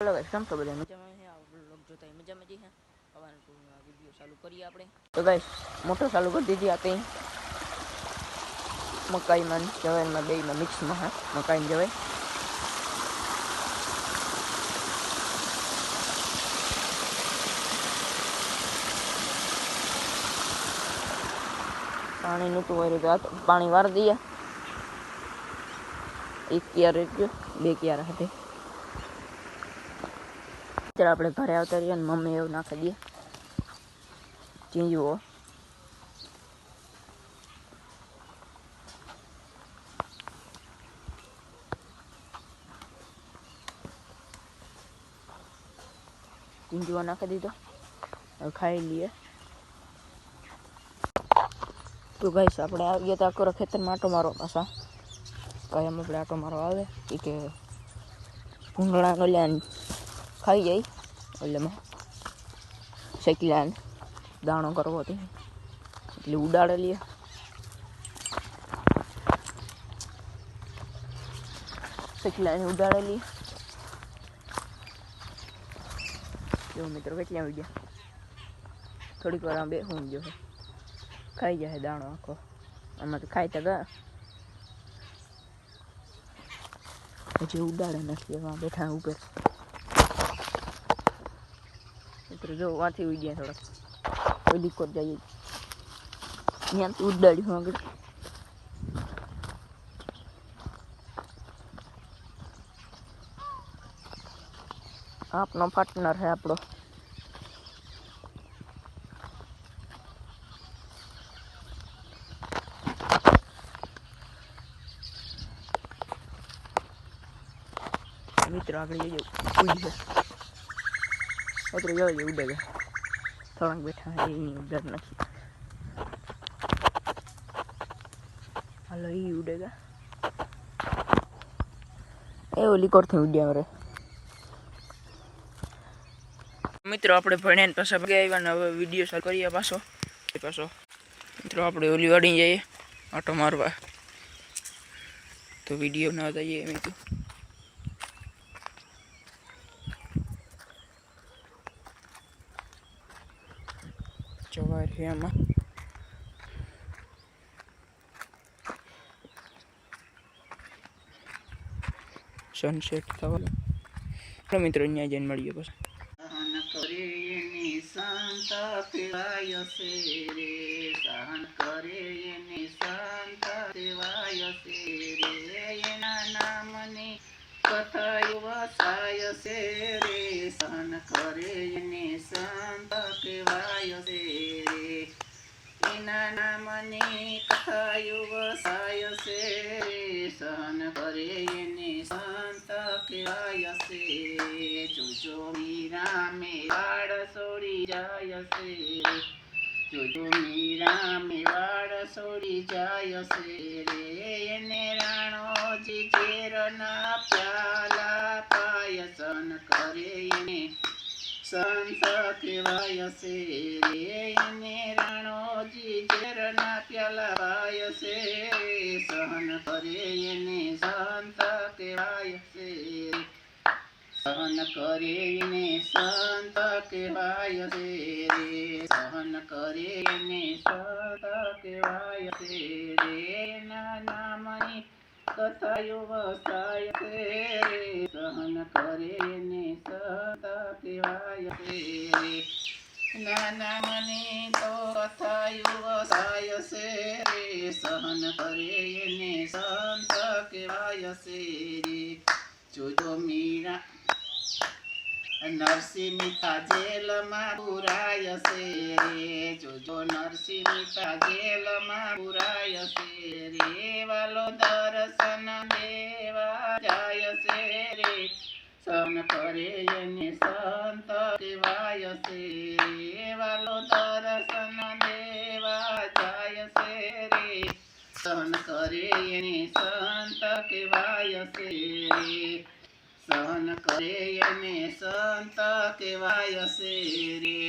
Hello guys કેમ છો બધા મજામાં છે આ વ્લોગ જોતા મજામાં જ છે હવાના ટૂરના વિડિયો ચાલુ કરીએ આપણે તો ગાइस મોટર ચાલુ કરી દીધી આપે મકાઈમાં જવારમાં બેમાં મિક્સમાં હે મકાઈ જવાય પાણી નતું હોય તો પાણી વાર દઈએ એક ક્યારે બે ક્યારે હતી ત્યારે આપણે ઘરે આવતા રહીએ ને મમ્મી એવું નાખી દઈએ ચીંજવો ચીંજવો નાખી દીધો હવે ખાઈ લઈએ તો ગાઈસ આપણે આવીએ તો આખો ખેતરમાં આટો મારો પાછા કાયમ આપણે આટો મારો આવે એ કે ભૂંગળાનો લ્યાન ખાઈ જાય એટલે શેકીલાને દાણો કરવો હતી એટલે ઉડાડે લઈએ શેકીલાને ઉડાડે લઈએ જો મિત્રો કેટલા આવી ગયા થોડીક વાર બે હું જો ખાઈ જાય દાણો આખો આમાં તો ખાઈ તો ગયા પછી ઉડાડે નથી એમાં બેઠા ઉપર મિત્રો જો વાંથી ઉઈ ગયા થોડાક ઓલી કોટ જઈએ ત્યાં તો ઉડાડ્યું આગળ આપનો પાર્ટનર છે આપણો મિત્રો આગળ જઈએ ઉડી છે મિત્રો જોઈએ ઉડે ગયા થોડાક બેઠા એની ડર નથી હાલો એ ઉડે ગયા એ ઓલી કોરથી ઉડ્યા મારે મિત્રો આપણે ભણ્યા પાછા ભાગે આવ્યા ને હવે વિડીયો ચાલુ કરીએ પાછો મિત્રો આપણે ઓલી વાડી જઈએ આટો મારવા તો વિડીયો ના જઈએ એમ તો જવાય છે આમાં સનસેટ થવા મિત્રો અહીંયા જઈને મળીએ પછી સંત કહેવાય છે રે સહન કરે એને સંત કહેવાય છે રે એના નામની કથા વસાય છે રે સહન કરે એને સંત કહેવાય છે રે એના નામની કથા વસાય છે રે સહન કરે એને સંત કહેવાય છે જોજો મીરા મેવાડ છોડી જાય છે જોજો મીરા મેવાડ છોડી જાય છે રે એને રાણોજી ઝેરના પ્યાલા પાયસન કરે એને સંત કહેવાય છે રે એને રાણોજી ઝેરના પ્યાલા પાય છે સહન કરે એને સંત કહેવાય છે સહન કરીને સંત કહેવાય છે રે સહન કરીને સંત કહેવાય છે રે એના નામની કથાયો વસાય છે રે સહન કરીને સંત કહેવાય છે રે એના નામની તો કથાયો વસાય છે રે સહન કરીને સંત કહેવાય છે રે જોજો મીરા નરસિંહ મહેતા જેલમાં પુરાય છે રે જોજો નરસિંહ મહેતા જેલમાં પુરાય છે રે વાલો દર્શન દેવા જાય છે રે સહન કરે એને સંત કહેવાય છે રે વાલો દર્શન દેવા જાય છે રે સહન કરે એને સંત કહેવાય છે રે સહન કરે એને સંત કહેવાય છે રે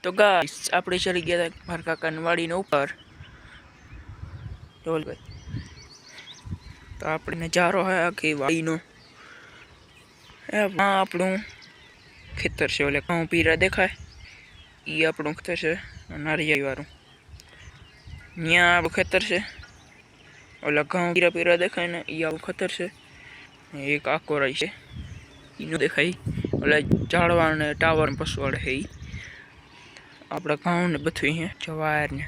તો ગાઈસ આપણે ચડી ગયા હતા મારા કાકાની વાડીને ઉપર ઢોલ ભાઈ તો આપણે નજારો હે આખી વાડીનો આપણું ખેતર છે ઓલે ઘઉં પીરા દેખાય એ આપણું ખેતર છે નારિયેળી વાળું. ત્યાં આપણું ખેતર છે. ઓલા ઘઉં પીરા પીરા દેખાય ને એ આપણું ખેતર છે. એક આકોરાઈ છે એનું દેખાય. ઓલા ઝાડવા ને ટાવર પસવાડે છે એ આપણા ઘઉં ને બધું અહીંયા જવાર ને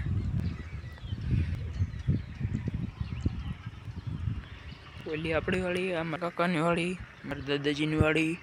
ઓલી આપણી વાડી, આ મારા કાકાની વાડી, મારા દાદાજીની વાડી.